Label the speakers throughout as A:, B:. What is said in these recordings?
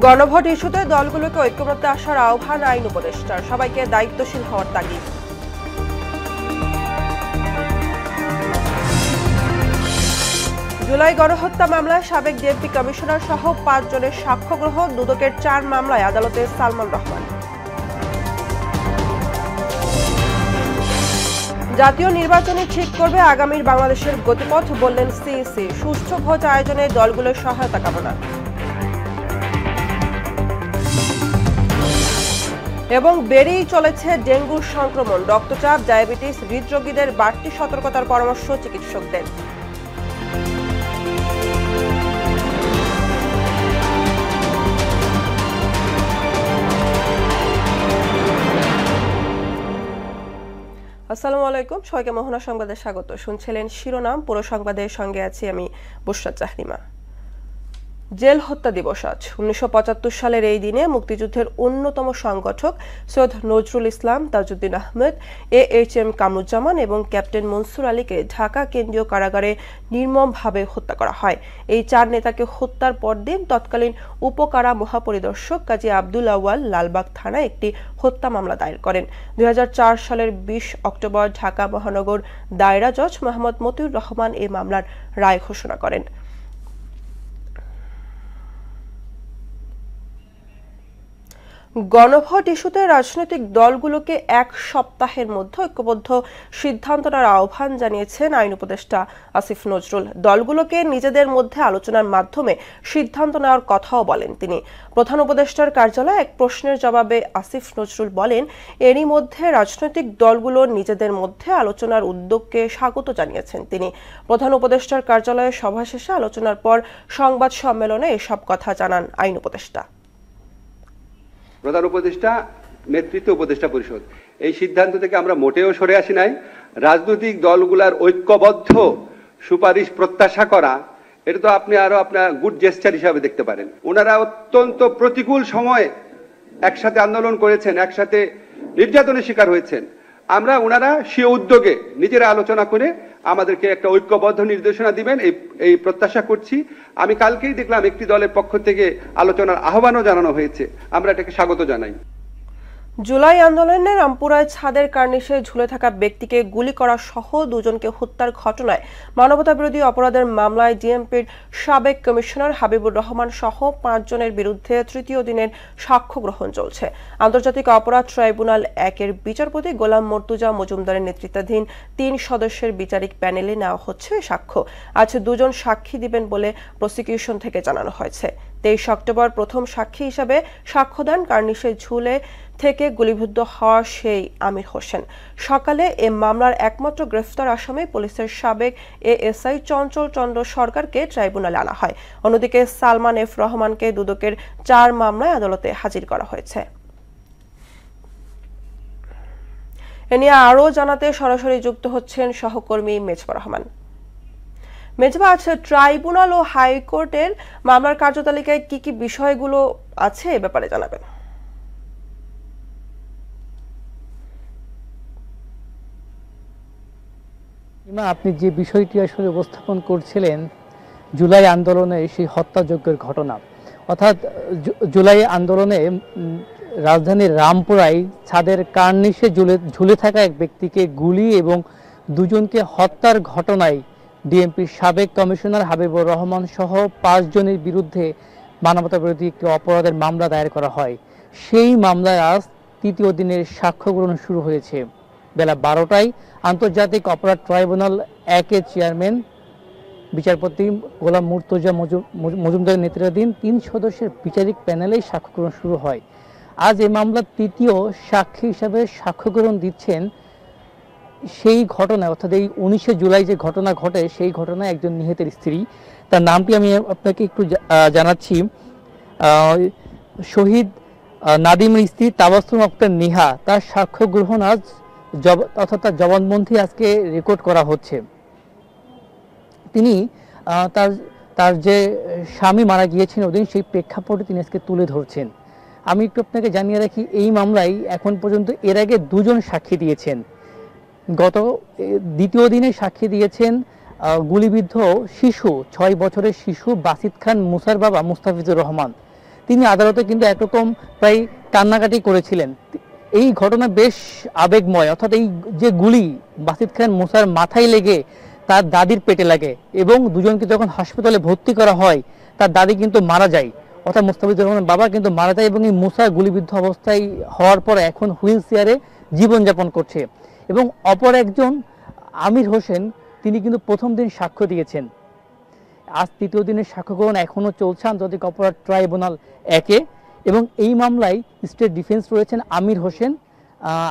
A: গণভোট ইস্যুতে দলগুলোকে ঐক্যমত্যে আসার আহ্বান আইন উপদেষ্টার, সবাইকে দায়িত্বশীল হওয়ার তাগিদ। জুলাই গণহত্যা মামলায় সাবেক ডিএমপি কমিশনার সহ 5 জনের সাক্ষ্য গ্রহণ, দুদকের 4 মামলায় আদালতে সালমান রহমান। জাতীয় নির্বাচনে ঠিক করবে আগামীর বাংলাদেশের গতিপথ, বললেন সিইসি। সুষ্ঠু ভোট আয়োজনে দলগুলোর সহায়তা কামনা। এবং বেড়েই চলেছে ডেঙ্গুর সংক্রমণ, রক্তচাপ, ডায়াবেটিস, হৃদরোগীদের বাড়তি সতর্কতার পরামর্শ চিকিৎসকদের। আসসালামু আলাইকুম, সবাইকে মোহনা সংবাদে স্বাগত। শুনছিলেন শিরোনাম, পুরো সংবাদের সঙ্গে আছি আমি বুশরা জাহরিমা। জেল হত্যা দিবস আজ। 1975 সালের এই দিনে মুক্তিযুদ্ধের অন্যতম সংগঠক সৈয়দ নজরুল ইসলাম, তাজউদ্দিন আহমেদ, AHM কামরুজ্জামান এবং ক্যাপ্টেন মনসুর আলীকে ঢাকা কেন্দ্রীয় কারাগারে নির্মমভাবে হত্যা করা হয়। এই 4 নেতাকে হত্যার পরদিন তৎকালীন উপকারা মহাপরিদর্শক কাজী আব্দুল আউয়াল লালবাগ থানায় একটি হত্যা মামলা দায়ের করেন। 2004 সালের 20 অক্টোবর ঢাকা মহানগর দায়রা জজ মোহাম্মদ মতিউর রহমান এই মামলার রায় ঘোষণা করেন। গণভোট ইস্যুতে রাজনৈতিক দলগুলোকে 1 সপ্তাহের মধ্যে ঐক্যবদ্ধ সিদ্ধান্ত নেওয়ার আহ্বান জানিয়েছেন আইন উপদেষ্টা আসিফ নজরুল। দলগুলোকে নিজেদের মধ্যে আলোচনার মাধ্যমে সিদ্ধান্ত নেওয়ার কথাও বলেন তিনি। প্রধান উপদেষ্টার কার্যালয়ে এক প্রশ্নের জবাবে আসিফ নজরুল বলেন, এরই মধ্যে রাজনৈতিক দলগুলো নিজেদের মধ্যে আলোচনার উদ্যোগকে স্বাগত জানিয়েছেন তিনি। প্রধান উপদেষ্টার কার্যালয়ে সভা শেষে আলোচনার পর সংবাদ সম্মেলনে এসব কথা জানান আইন উপদেষ্টা।
B: প্রধান উপদেষ্টা, নেতৃত্ব উপদেষ্টা পরিষদ, এই সিদ্ধান্ত থেকে আমরা মোটেও সরে আসি নাই। রাজনৈতিক দলগুলার ঐক্যবদ্ধ সুপারিশ প্রত্যাশা করা, এটা তো আপনি আরো আপনার গুড জেস্টার হিসাবে দেখতে পারেন। ওনারা অত্যন্ত প্রতিকূল সময়ে একসাথে আন্দোলন করেছেন, একসাথে নির্যাতনের শিকার হয়েছেন। আমরা ওনারা সে উদ্যোগে নিজেরা আলোচনা করে আমাদেরকে একটা ঐক্যবদ্ধ নির্দেশনা দিবেন এই প্রত্যাশা করছি। আমি কালকেই দেখলাম একটি দলের পক্ষ থেকে আলোচনার আহ্বানও জানানো হয়েছে, আমরা এটাকে স্বাগত জানাই।
A: জুলাই আন্দোলনে রামপুরায় ছাদের কার্নিশে ঝুলে থাকা ব্যক্তিকে গুলি করা সহ 2 জনকে হত্যার ঘটনায় মানবতাবিরোধী অপরাধের মামলায় ডিএমপির সাবেক কমিশনার হাবিবুর রহমান সহ 5 জনের বিরুদ্ধে 3য় দিনের সাক্ষ্য গ্রহণ চলছে। আন্তর্জাতিক অপরাধ ট্রাইব্যুনাল 1-এর বিচারপতি গোলাম মর্তুজা মজুমদারের নেতৃত্বাধীন 3 সদস্যের বিচারিক প্যানেলে নেওয়া হচ্ছে সাক্ষ্য। আজ 2 জন সাক্ষী দিবেন বলে প্রসিকিউশন থেকে জানানো হয়েছে। 23 অক্টোবর প্রথম সাক্ষী হিসাবে সাক্ষ্য দেন কার্নিশে ঝুলে থেকে গুলিবিদ্ধ হওয়া সেই আমির হোসেন। সকালে এ মামলার একমাত্র গ্রেফতার আসামি পুলিশের সাবেক ASI চঞ্চল চন্দ্র সরকারকে ট্রাইব্যুনালে আনা হয়। অন্যদিকে সালমান এফ রহমানকে দুদকের 4 মামলায় আদালতে হাজির করা হয়েছে। এ নিয়ে আরও জানাতে সরাসরি যুক্ত হচ্ছেন সহকর্মী মেজবা রহমান। মেজবা, আছে ট্রাইব্যুনাল ও হাইকোর্টের মামলার কার্যতালিকায় কি কি বিষয়গুলো আছে এ ব্যাপারে জানাবেন।
C: আপনি যে বিষয়টি আসলে উপস্থাপন করছিলেন, জুলাই আন্দোলনে সেই হত্যাযজ্ঞের ঘটনা, অর্থাৎ জুলাই আন্দোলনে রাজধানীর রামপুরায় ছাদের কার্নিশে ঝুলে থাকা এক ব্যক্তিকে গুলি এবং 2 জনকে হত্যার ঘটনায় ডিএমপির সাবেক কমিশনার হাবিবুর রহমান সহ 5 জনের বিরুদ্ধে মানবতাবিরোধী একটি অপরাধের মামলা দায়ের করা হয়। সেই মামলায় আজ 3য় দিনের সাক্ষ্য গ্রহণ শুরু হয়েছে। বেলা 12টায় আন্তর্জাতিক অপরাধ ট্রাইব্যুনাল 1-এর চেয়ারম্যান বিচারপতি গোলাম মর্তুজা মজুমদারের নেতৃত্বাধীন 3 সদস্যের বিচারিক প্যানেলে সাক্ষ্য গ্রহণ শুরু হয়। আজ এই মামলার 3য় সাক্ষী হিসাবে সাক্ষ্য গ্রহণ দিচ্ছেন সেই ঘটনা, অর্থাৎ এই 19 জুলাই যে ঘটনা ঘটে সেই ঘটনায় একজন নিহতের স্ত্রী। তার নামটি আমি আপনাকে একটু জানাচ্ছি। শহীদ নাদিমের স্ত্রী তাবাসসুম আক্তার নিহা, তার সাক্ষ্য গ্রহণ আজ অর্থাৎ তার জবানবন্দি আজকে রেকর্ড করা হচ্ছে। তিনি তার যে স্বামী মারা গিয়েছেন ওদিন, সেই প্রেক্ষাপটে তিনি আজকে তুলে ধরছেন। আমি একটু আপনাকে জানিয়ে রাখি, এই মামলায় এখন পর্যন্ত এর আগে 2 জন সাক্ষী দিয়েছেন। গত 2য় দিনে সাক্ষী দিয়েছেন গুলিবিদ্ধ শিশু, 6 বছরের শিশু বাসিত খান মুসার বাবা মুস্তাফিজুর রহমান। তিনি আদালতে কিন্তু একরকম প্রায় কান্নাকাটি করেছিলেন। এই ঘটনা বেশ আবেগময়, অর্থাৎ এই যে গুলি বাসিত খান মুসার মাথায় লেগে তার দাদির পেটে লাগে এবং দুজনকে যখন হাসপাতালে ভর্তি করা হয় তার দাদি কিন্তু মারা যায়, অর্থাৎ মুস্তাফিজুর রহমানের বাবা কিন্তু মারা যায় এবং এই মুসা গুলিবিদ্ধ অবস্থায় হওয়ার পর এখন হুইল চেয়ারে জীবনযাপন করছে। এবং অপর একজন আমির হোসেন, তিনি কিন্তু প্রথম দিন সাক্ষ্য দিয়েছেন। আজ তৃতীয় দিনের সাক্ষ্য গ্রহণ এখনও চলছে আন্তর্জাতিক অপরাধ ট্রাইব্যুনাল 1-এ এবং এই মামলায় স্টেট ডিফেন্স রয়েছেন আমির হোসেন,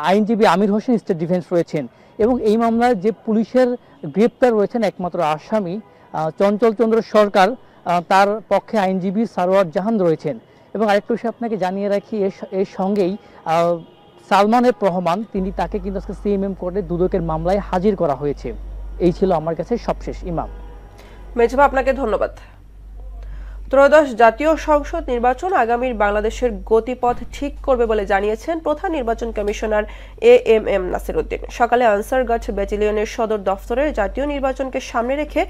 C: আইনজীবী আমির হোসেন স্টেট ডিফেন্স রয়েছেন এবং এই মামলায় যে পুলিশের গ্রেপ্তার রয়েছেন একমাত্র আসামি চঞ্চল চন্দ্র সরকার, তার পক্ষে আইনজীবী সারোয়ার জাহান রয়েছেন। এবং আরেকটা বিষয় আপনাকে জানিয়ে রাখি, এর সঙ্গেই সালমান এফ রহমান, তাকে কিন্তু আজকে সিএমএম কোর্টে দুদকের মামলায় হাজির করা হয়েছে। এই ছিল আমার কাছে সবশেষ। ইমাম
A: মেজবা, আপনাকে ধন্যবাদ। ত্রয়োদশ জাতীয় সংসদ নির্বাচন আগামীর বাংলাদেশের গতিপথ ঠিক করবে বলে জানিয়েছেন প্রধান নির্বাচন কমিশনার এএমএম নাসির উদ্দিন। সকালে আনসারগঞ্জ ব্যাটালিয়নের সদর দফতরের জাতীয় নির্বাচনকে সামনে রেখে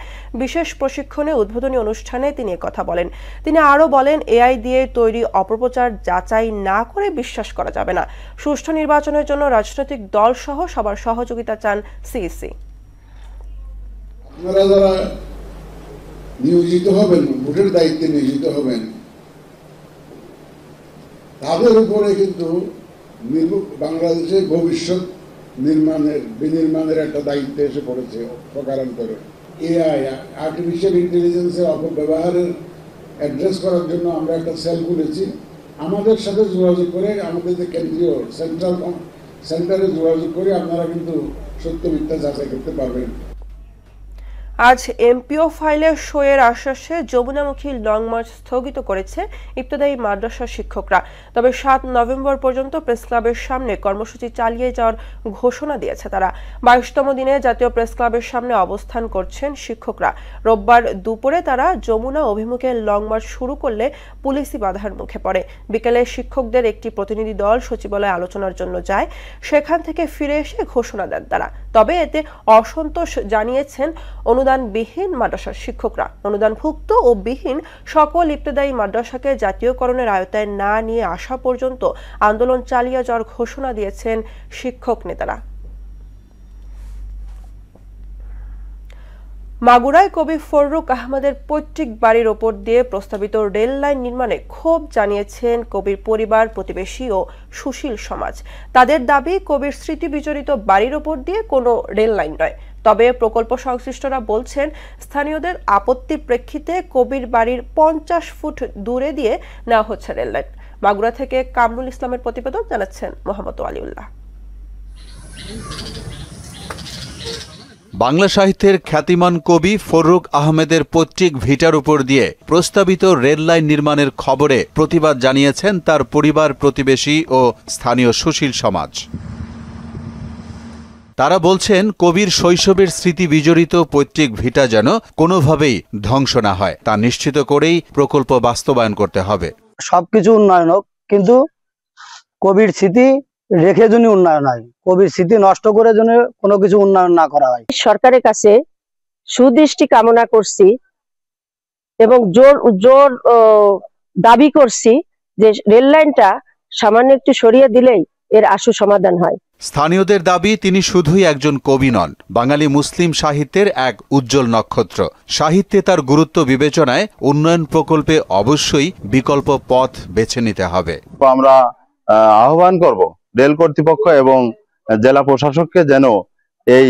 A: বিশেষ প্রশিক্ষণে উদ্বোধনী অনুষ্ঠানে তিনি কথা বলেন। তিনি আরও বলেন, এআই দিয়ে তৈরি অপপ্রচার যাচাই না করে বিশ্বাস করা যাবে না। সুষ্ঠু নির্বাচনের জন্য রাজনৈতিক দল সহ সবার সহযোগিতা চান সিইসি।
D: নিয়োজিত হবেন, ভোটের দায়িত্বে নিয়োজিত হবেন, তাদের উপরে কিন্তু বাংলাদেশের ভবিষ্যৎ বিনির্মাণের একটা দায়িত্ব এসে পড়েছে প্রকারান্তরে। এআই, আর্টিফিশিয়াল ইন্টেলিজেন্সের অপব্যবহারের অ্যাড্রেস করার জন্য আমরা একটা সেল খুলেছি। আমাদের সাথে যোগাযোগ করে, আমাদের যে কেন্দ্রীয় সেন্টারে যোগাযোগ করে আপনারা কিন্তু সত্য মিথ্যা যাচাই করতে পারবেন।
A: আজ এমপিও ফাইলের সইয়ের আশ্বাসে যমুনামুখী লং মার্চ স্থগিত করেছে ইবতদায়ী মাদ্রাসার শিক্ষকরা। তবে 7 নভেম্বর পর্যন্ত প্রেস ক্লাবের সামনে কর্মসূচি চালিয়ে যাওয়ার ঘোষণা দিয়েছে তারা। 22তম দিনে জাতীয় প্রেস ক্লাবের সামনে অবস্থান করছেন শিক্ষকরা। রোববার দুপুরে তারা যমুনা অভিমুখে লং মার্চ শুরু করলে পুলিশি বাধার মুখে পড়ে। বিকেলে শিক্ষকদের একটি প্রতিনিধি দল সচিবালয়ে আলোচনার জন্য যায়। সেখান থেকে ফিরে এসে ঘোষণা দেন তারা। তবে এতে অসন্তোষ জানিয়েছেন অনুদানবিহীন মাদ্রাসার শিক্ষকরা। অনুদানভুক্ত ও বিহীন সকল ইবতদায়ী মাদ্রাসাকে জাতীয়করণের আওতায় না নিয়ে আসা পর্যন্ত আন্দোলন চালিয়ে যাওয়ার ঘোষণা দিয়েছেন শিক্ষক নেতারা। মাগুরায় কবি ফররুক আহমদের পৈতৃক বাড়ির ওপর দিয়ে প্রস্তাবিত রেল লাইন নির্মাণে ক্ষোভ জানিয়েছেন কবির পরিবার, প্রতিবেশী ও সুশীল সমাজ। তাদের দাবি, কবির স্মৃতি বিজড়িত বাড়ির ওপর দিয়ে কোনো রেল লাইন নয়। তবে প্রকল্প সংশ্লিষ্টরা বলছেন, স্থানীয়দের আপত্তির প্রেক্ষিতে কবির বাড়ির 50 ফুট দূরে দিয়ে নেওয়া হচ্ছে রেল লাইন। মাগুরা থেকে কামরুল ইসলামের প্রতিবেদন, জানাচ্ছেন মোহাম্মদ আলিউল্লাহ।
E: বাংলা সাহিত্যের খ্যাতিমান কবি ফররুক আহমেদের পৈতৃক ভিটার উপর দিয়ে প্রস্তাবিত রেল লাইন নির্মাণের খবরে প্রতিবাদ জানিয়েছেন তার পরিবার, প্রতিবেশী ও স্থানীয় সুশীল সমাজ। তারা বলছেন, কবির শৈশবের স্মৃতি বিজড়িত পৈতৃক ভিটা যেন কোনোভাবেই ধ্বংস না হয়, তা নিশ্চিত করেই প্রকল্প বাস্তবায়ন করতে হবে।
F: সবকিছু উন্নয়ন হোক, কিন্তু কবির স্মৃতি রেখে যদি উন্নয়ন হয়, কবির স্মৃতি নষ্ট করে যদি কোনো কিছু উন্নয়ন না করা হয়।
G: সরকারের কাছে সুদৃষ্টি কামনা করছি এবং জোর দাবি করছি যে রেল লাইনটা সামান্য একটু সরিয়ে দিলেই এর আশু সমাধান হয়।
E: স্থানীয়দের দাবি, তিনি শুধুই একজন কবি নন, বাঙালি মুসলিম সাহিত্যের এক উজ্জ্বল নক্ষত্র। সাহিত্যে তার গুরুত্ব বিবেচনায় উন্নয়ন প্রকল্পে অবশ্যই বিকল্প পথ বেছে নিতে হবে।
H: আমরা আহ্বান করব রেল কর্তৃপক্ষ এবং জেলা প্রশাসককে যেন এই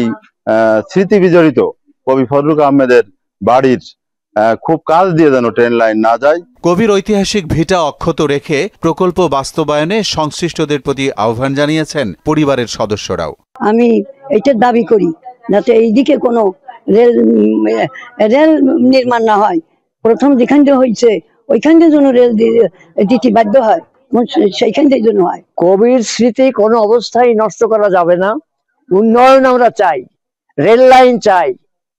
H: স্মৃতি বিজড়িত কবি ফররুক আহমেদের বাড়ির খুব কাছ দিয়ে যেন ট্রেন লাইন না যায়।
E: কবির ঐতিহাসিক ভিটা অক্ষত রেখে প্রকল্প বাস্তবায়নে সংশ্লিষ্টদের প্রতি আহ্বান জানিয়েছেন পরিবারের সদস্যরাও।
I: আমি এইটার দাবি করি যাতে এইদিকে কোনো রেল নির্মাণ না হয়। প্রথম যেখান থেকে হয়েছে ওইখান থেকে যেন রেল দিতে বাধ্য হয়, সেইখান থেকে যেন হয়।
F: কবির স্মৃতি কোনো অবস্থায় নষ্ট করা যাবে না। উন্নয়ন আমরা চাই, রেল লাইন চাই।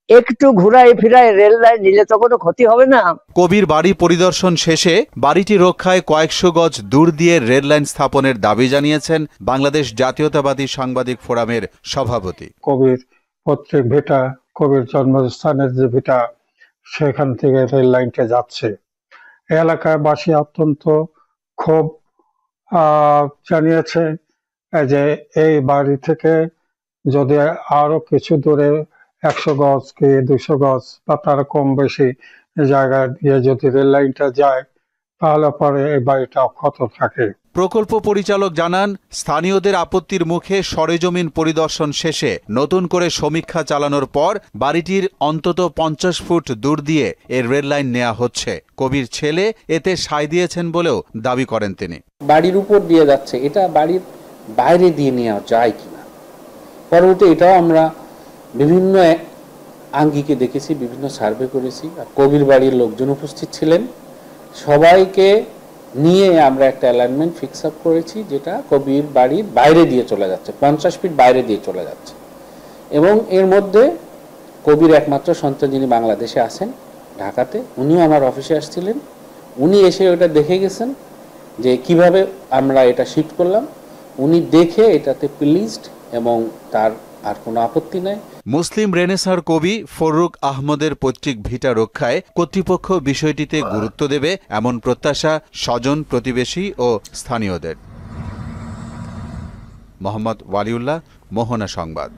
F: একটু ঘুরায় ফিরায় রেল লাইন নিলে তো কোনো ক্ষতি হবে না।
E: কবির বাড়ি পরিদর্শন শেষে বাড়িটি রক্ষায় কয়েকশো গজ দূর দিয়ে রেল লাইন স্থাপনের দাবি জানিয়েছেন বাংলাদেশ জাতীয়তাবাদী সাংবাদিক ফোরামের সভাপতি।
J: কবির পৈতৃক ভিটা, কবির জন্মস্থানের যে ভিটা, সেখান থেকে রেল লাইনটা যাচ্ছে, এলাকাবাসী অত্যন্ত ক্ষোভ জানিয়েছে যে এই বাড়ি থেকে যদি আরো কিছু দূরে 100 গজ কি 200 গজ বা তার কম বেশি জায়গা দিয়ে যদি রেল লাইনটা যায় তাহলে পরে এই বাড়িটা অক্ষত থাকে।
E: প্রকল্প পরিচালক জানান, স্থানীয়দের আপত্তির মুখে সরেজমিন পরিদর্শন শেষে নতুন করে সমীক্ষা চালানোর পর বাড়িটির অন্তত 50 ফুট দূর দিয়ে এর রেল লাইন নেওয়া হচ্ছে। কবির ছেলে এতে সায় দিয়েছেন বলেও দাবি করেন তিনি।
K: বাড়ির উপর দিয়ে যাচ্ছে, এটা বাড়ির বাইরে দিয়ে নেওয়া যায় কিনা। পরবর্তী এটাও আমরা বিভিন্ন আঙ্গিকে দেখেছি, বিভিন্ন সার্ভে করেছি। কবির বাড়ির লোকজন উপস্থিত ছিলেন, সবাইকে নিয়ে আমরা একটা অ্যালাইনমেন্ট ফিক্স আপ করেছি, যেটা কবির বাড়ির বাইরে দিয়ে চলে যাচ্ছে, 50 ফিট বাইরে দিয়ে চলে যাচ্ছে। এবং এর মধ্যে কবির একমাত্র সন্তান যিনি বাংলাদেশে আছেন ঢাকাতে, উনিও আমার অফিসে আসছিলেন। উনি এসে ওটা দেখে গেছেন যে কিভাবে আমরা এটা শিফট করলাম। উনি দেখে এটাতে প্লিজড এবং তার আর কোনো আপত্তি নাই।
E: মুসলিম রেনেসাঁর কবি ফররুক আহমদের পৈতৃক ভিটা রক্ষায় কর্তৃপক্ষ বিষয়টিতে গুরুত্ব দেবে এমন প্রত্যাশা স্বজন, প্রতিবেশী ও স্থানীয়দের। মোহাম্মদ ওয়ালিউল্লাহ, মোহনা সংবাদ।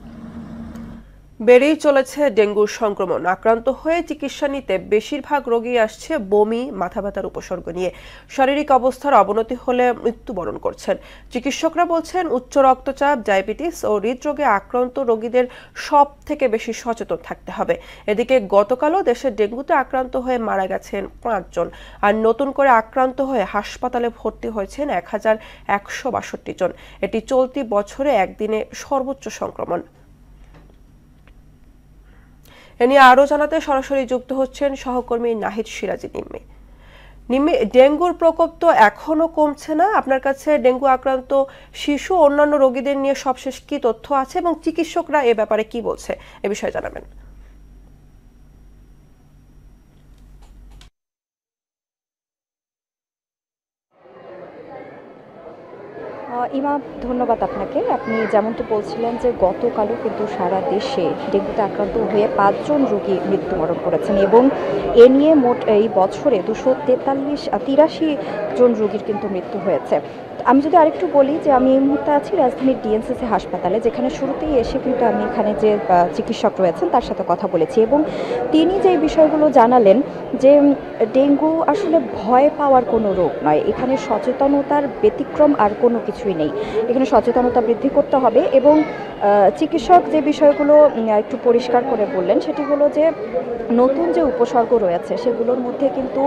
A: বেড়েই চলেছে ডেঙ্গুর সংক্রমণ। আক্রান্ত হয়ে চিকিৎসা নিতে বেশিরভাগ রোগী আসছে বমি, মাথা ব্যথার উপসর্গ নিয়ে। শারীরিক অবস্থার অবনতি হলে মৃত্যুবরণ করছেন। চিকিৎসকরা বলছেন, উচ্চ রক্তচাপ, ডায়াবেটিস ও হৃদরোগে আক্রান্ত রোগীদের সব থেকে বেশি সচেতন থাকতে হবে। এদিকে গতকালও দেশে ডেঙ্গুতে আক্রান্ত হয়ে মারা গেছেন 5 জন, আর নতুন করে আক্রান্ত হয়ে হাসপাতালে ভর্তি হয়েছেন 1162 জন। এটি চলতি বছরে একদিনে সর্বোচ্চ সংক্রমণ। এ নিয়ে আরও জানাতে সরাসরি যুক্ত হচ্ছেন সহকর্মী নাহিদ সিরাজি নিম্মি। নিম্মি, ডেঙ্গুর প্রকোপ তো এখনো কমছে না। আপনার কাছে ডেঙ্গু আক্রান্ত শিশু, অন্যান্য রোগীদের নিয়ে সবশেষ কি তথ্য আছে এবং চিকিৎসকরা এ ব্যাপারে কি বলছে, এ বিষয়ে জানাবেন।
L: ইমা, ধন্যবাদ আপনাকে। আপনি যেমনটি বলছিলেন যে গতকালও কিন্তু সারা দেশে ডেঙ্গুতে আক্রান্ত হয়ে 5 জন রোগী মৃত্যুবরণ করেছেন এবং এ নিয়ে মোট এই বছরে 283 জন রোগীর কিন্তু মৃত্যু হয়েছে। আমি যদি আরেকটু বলি যে আমি এই মুহূর্তে আছি রাজধানীর ডিএনসিসি হাসপাতালে, যেখানে শুরুতেই এসে কিন্তু আমি এখানে যে চিকিৎসক রয়েছেন তার সাথে কথা বলেছি এবং তিনি যে বিষয়গুলো জানালেন যে ডেঙ্গু আসলে ভয় পাওয়ার কোনো রোগ নয়, এখানে সচেতনতার ব্যতিক্রম আর কোনো কিছুই নেই। এখানে সচেতনতা বৃদ্ধি করতে হবে এবং চিকিৎসক যে বিষয়গুলো একটু পরিষ্কার করে বললেন সেটি হলো যে নতুন যে উপসর্গ রয়েছে সেগুলোর মধ্যে কিন্তু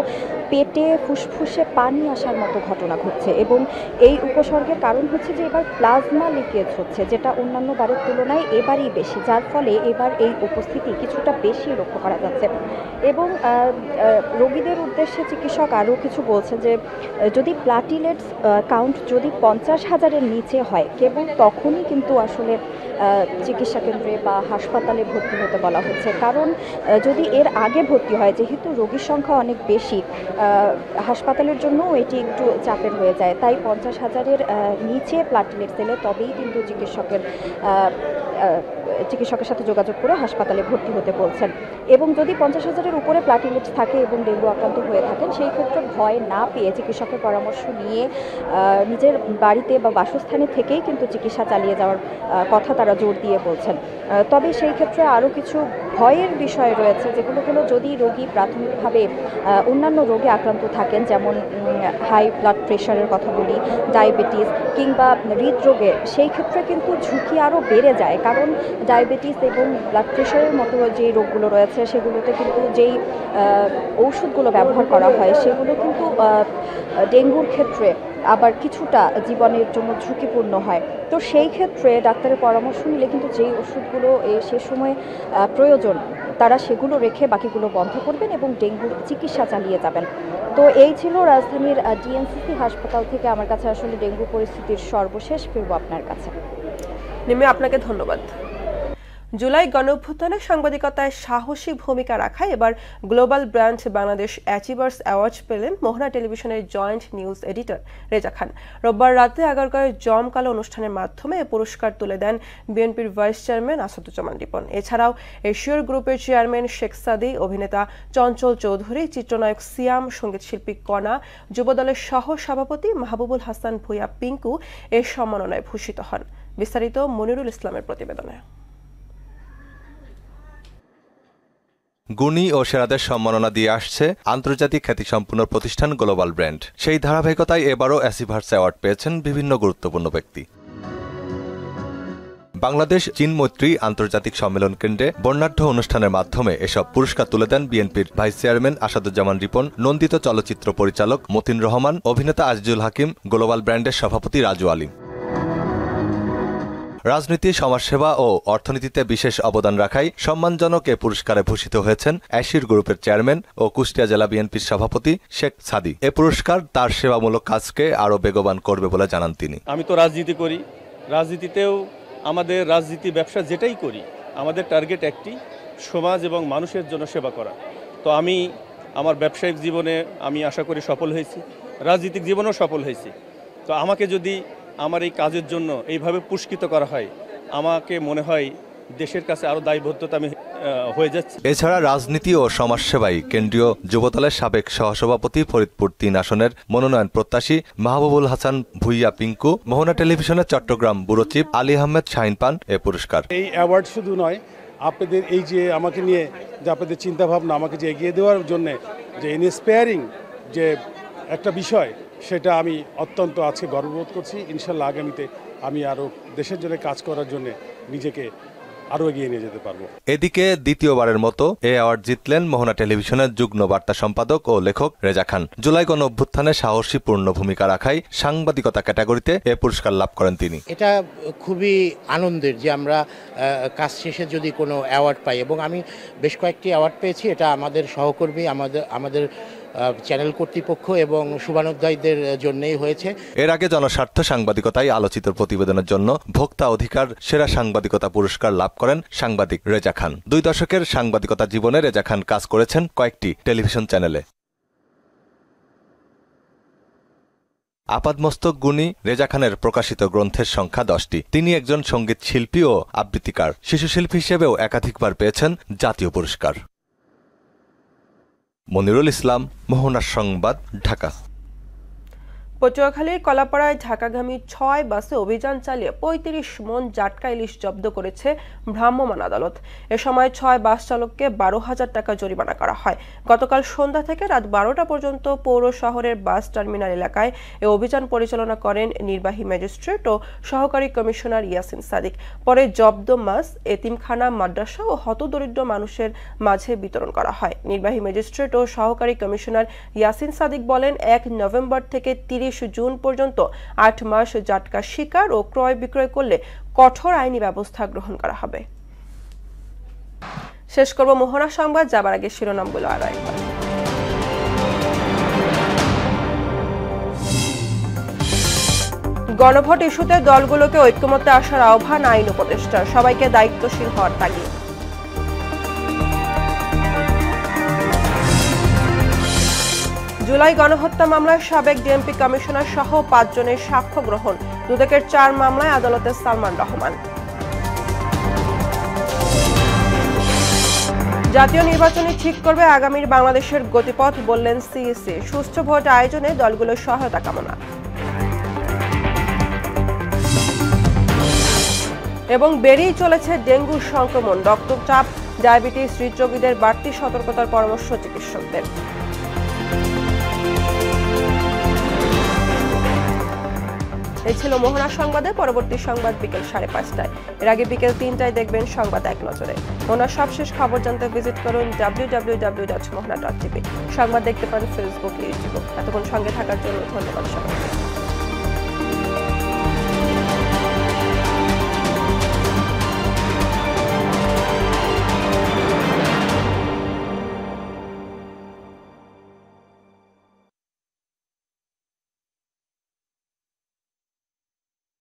L: পেটে, ফুসফুসে পানি আসার মতো ঘটনা ঘটছে এবং এই উপসর্গের কারণ হচ্ছে যে এবার প্লাজমা লিকেজ হচ্ছে, যেটা অন্যান্য বারের তুলনায় এবারই বেশি, যার ফলে এবার এই উপস্থিতি কিছুটা বেশি লক্ষ্য করা যাচ্ছে। এবং রোগীদের উদ্দেশ্যে চিকিৎসক আরও কিছু বলছে যে যদি প্লাটিলেটস কাউন্ট যদি 50,000-এর নিচে হয়, কেবল তখনই কিন্তু আসলে চিকিৎসা কেন্দ্রে বা হাসপাতালে ভর্তি হতে বলা হচ্ছে। কারণ যদি এর আগে ভর্তি হয়, যেহেতু রোগীর সংখ্যা অনেক বেশি, হাসপাতালের জন্য এটি একটু চাপের হয়ে যায়। তাই 50,000-এর নিচে প্লাটিলেটস এলে তবেই কিন্তু চিকিৎসকের সাথে যোগাযোগ করে হাসপাতালে ভর্তি হতে বলছেন। এবং যদি 50,000-এর উপরে প্লাটিলেটস থাকে এবং ডেঙ্গু আক্রান্ত হয়ে থাকেন, সেই ক্ষেত্রে ভয় না পেয়ে চিকিৎসকের পরামর্শ নিয়ে নিজের বাড়িতে বা বাসস্থানে থেকেই কিন্তু চিকিৎসা চালিয়ে যাওয়ার কথা তারা জোর দিয়ে বলছেন। তবে সেই ক্ষেত্রে আরও কিছু ভয়ের বিষয় রয়েছে, যেগুলো হলো যদি রোগী প্রাথমিকভাবে অন্যান্য রোগে আক্রান্ত থাকেন, যেমন হাই ব্লাড প্রেশারের কথা বলি, ডায়াবেটিস কিংবা হৃদরোগে, সেই ক্ষেত্রে কিন্তু ঝুঁকি আরও বেড়ে যায়। কারণ ডায়াবেটিস এবং ব্লাড প্রেশারের মতো যে রোগগুলো রয়েছে সেগুলোতে কিন্তু যেই ওষুধগুলো ব্যবহার করা হয় সেগুলো কিন্তু ডেঙ্গুর ক্ষেত্রে আবার কিছুটা জীবনের জন্য ঝুঁকিপূর্ণ হয়। তো সেই ক্ষেত্রে ডাক্তারের পরামর্শ নিলে কিন্তু যেই ওষুধগুলো সে সময় প্রয়োজন তারা সেগুলো রেখে বাকিগুলো বন্ধ করবেন এবং ডেঙ্গুর চিকিৎসা চালিয়ে যাবেন। তো এই ছিল রাজধানীর ডিএনসিসি হাসপাতাল থেকে আমার কাছে আসলে ডেঙ্গু পরিস্থিতির সর্বশেষ। ফিরবো আপনার কাছে।
A: নিমে, আপনাকে ধন্যবাদ। জুলাই গণঅভ্যুত্থানে সাংবাদিকতায় সাহসী ভূমিকা রাখায় এবার global brand Bangladesh achievers award পেলেন মোহনা টেলিভিশনের জয়েন্ট নিউজ এডিটর রেজা খান। রোববার রাতে আগারগাঁওয়ে জমকালো অনুষ্ঠানের মাধ্যমে এ পুরস্কার তুলে দেন বিএনপির ভাইস চেয়ারম্যান আসাদুজ্জামান রিপন। এছাড়াও এশিয়ার গ্রুপের চেয়ারম্যান শেখ সাদি, অভিনেতা চঞ্চল চৌধুরী, চিত্রনায়ক সিয়াম, সঙ্গীতশিল্পী কণা, যুবদলের সহ সভাপতি মাহবুবুল হাসান ভূঁইয়া পিঙ্কু এ সম্মাননায় ভূষিত হন। বিস্তারিত মনিরুল ইসলামের প্রতিবেদনে।
M: গুণী ও সেরাদের সম্মাননা দিয়ে আসছে আন্তর্জাতিক খ্যাতিসম্পন্ন প্রতিষ্ঠান গ্লোবাল ব্র্যান্ড। সেই ধারাবাহিকতায় এবারও অ্যাচিভার্স অ্যাওয়ার্ড পেয়েছেন বিভিন্ন গুরুত্বপূর্ণ ব্যক্তি। বাংলাদেশ চীন মৈত্রী আন্তর্জাতিক সম্মেলন কেন্দ্রে বর্ণাঢ্য অনুষ্ঠানের মাধ্যমে এসব পুরস্কার তুলে দেন বিএনপির ভাইস চেয়ারম্যান আসাদুজ্জামান রিপন, নন্দিত চলচ্চিত্র পরিচালক মতিন রহমান, অভিনেতা আজিজুল হাকিম, গ্লোবাল ব্র্যান্ডের সভাপতি রাজু আলীম। রাজনীতি, সমাজসেবা ও অর্থনীতিতে বিশেষ অবদান রাখায় সম্মানজনক এ পুরস্কারে ভূষিত হয়েছেন এশির গ্রুপের চেয়ারম্যান ও কুষ্টিয়া জেলা বিএনপির সভাপতি শেখ সাদি। এ পুরস্কার তার সেবামূলক কাজকে আরও বেগবান করবে বলে জানান তিনি।
N: আমি তো রাজনীতি করি, রাজনীতিতেও আমাদের রাজনীতি ব্যবসা যেটাই করি আমাদের টার্গেট একটি, সমাজ এবং মানুষের জন্য সেবা করা। তো আমি আমার ব্যবসায়িক জীবনে আমি আশা করি সফল হয়েছি, রাজনৈতিক জীবনেও সফল হয়েছি। তো আমাকে যদি আমার এই কাজের জন্য এইভাবে পুরস্কৃত করা হয়, আমাকে মনে হয় দেশের কাছে আরো দায়বদ্ধতা আমি হয়ে যাচ্ছে।
M: এছাড়া রাজনীতি ও সমাজসেবায় কেন্দ্রীয় যুবদলের সাবেক সহসভাপতি, ফরিদপুর ৩ আসনের মনোনয়ন প্রত্যাশী মাহবুবুল হাসান ভূঁইয়া পিঙ্কু, মোহনা টেলিভিশনের চট্টগ্রাম ব্যুরো চিফ আলী আহমেদ শাহিন পান এ পুরস্কার।
O: এই অ্যাওয়ার্ড শুধু নয়, আপনাদের এই যে আমাকে নিয়ে যে আপনাদের চিন্তাভাবনা, আমাকে যে এগিয়ে দেওয়ার জন্য যে ইন্সপায়ারিং যে একটা বিষয়, সেটা আমি অত্যন্ত আজকে গর্ববোধ করছি। ইনশাল্লাহ আগামীতে আমি আরও দেশের জন্য কাজ করার জন্য নিজেকে আরও এগিয়ে নিয়ে যেতে পারবো।
M: এদিকে দ্বিতীয়বারের মতো এ অ্যাওয়ার্ড জিতলেন মোহনা টেলিভিশনের যুগ্ম বার্তা সম্পাদক ও লেখক রেজা খান। জুলাই গণ অভ্যুত্থানে সাহসী পূর্ণ ভূমিকা রাখায় সাংবাদিকতা ক্যাটাগরিতে এ পুরস্কার লাভ করেন তিনি।
P: এটা খুবই আনন্দের যে আমরা কাজ শেষে যদি কোনো অ্যাওয়ার্ড পাই, এবং আমি বেশ কয়েকটি অ্যাওয়ার্ড পেয়েছি। এটা আমাদের সহকর্মী, আমাদের চ্যানেল কর্তৃপক্ষ এবং শুভানুধ্যায়ীদের জন্যই হয়েছে।
M: এর আগে জনস্বার্থ সাংবাদিকতায় আলোচিত প্রতিবেদনের জন্য ভোক্তা অধিকার সেরা সাংবাদিকতা পুরস্কার লাভ করেন সাংবাদিক রেজা খান। 2 দশকের সাংবাদিকতা জীবনে রেজা খান কাজ করেছেন কয়েকটি টেলিভিশন চ্যানেলে। আপাদমস্তক গুণী রেজা খানের প্রকাশিত গ্রন্থের সংখ্যা 10টি। তিনি একজন সঙ্গীত শিল্পী ও আবৃত্তিকার। শিশুশিল্পী হিসেবেও একাধিকবার পেয়েছেন জাতীয় পুরস্কার। মনিরুল ইসলাম, মোহনা সংবাদ, ঢাকা।
A: পটুয়াখালীর কলাপাড়ায় ঢাকাগামী 6 বাসে অভিযান চালিয়ে 35 মন জাটকা ইলিশ জব্দ করেছে ভ্রাম্যমাণ আদালত। এ সময় 6 বাস চালককে 12,000 টাকা জরিমানা করা হয়। গতকাল সন্ধ্যা থেকে রাত 12টা পর্যন্ত পৌর শহরের বাস টার্মিনাল এলাকায় এ অভিযান পরিচালনা করেন নির্বাহী ম্যাজিস্ট্রেট ও সহকারী কমিশনার ইয়াসিন সাদিক। পরে জব্দ মাছ এতিমখানা, মাদ্রাসা ও হতদরিদ্র মানুষের মাঝে বিতরণ করা হয়। নির্বাহী ম্যাজিস্ট্রেট ও সহকারী কমিশনার ইয়াসিন সাদিক বলেন, 1 নভেম্বর থেকে 30 জুন পর্যন্ত 8 মাস জাটকা শিকার ও ক্রয় বিক্রয় করলে কঠোর আইনি ব্যবস্থা গ্রহণ করা হবে। শেষ করব মোহনা সংবাদ, যাবার আগে শিরোনামগুলো আরো একবার। গণভোট ইস্যুতে দলগুলোকে ঐক্যমত্যে আসার আহ্বান আইন উপদেষ্টার, সবাইকে দায়িত্বশীল হওয়ার তাগিদ। জুলাই গণহত্যা মামলায় সাবেক ডিএমপি কমিশনার সহ 5 জনের সাক্ষ্য গ্রহণ। দুদকের 4 মামলায় আদালতে সালমান রহমান। জাতীয় নির্বাচনে ঠিক করবে আগামীর বাংলাদেশের গতিপথ, বললেন সিইসি। সুষ্ঠু ভোট আয়োজনে দলগুলোর সহায়তা কামনা। এবং বেড়েই চলেছে ডেঙ্গু সংক্রমণ, রক্তচাপ, ডায়াবেটিস, হৃদরোগীদের বাড়তি সতর্কতার পরামর্শ চিকিৎসকদের। এই ছিল মোহনা সংবাদে। পরবর্তী সংবাদ বিকেল 5:30টায়। এর আগে বিকেল 3টায় দেখবেন সংবাদ এক নজরে। মোহনার সবশেষ খবর জানতে ভিজিট করুন www.mohana.tv। সংবাদ দেখতে পান ফেসবুক, ইউটিউব। এতক্ষণ সঙ্গে থাকার জন্য ধন্যবাদ সবাইকে।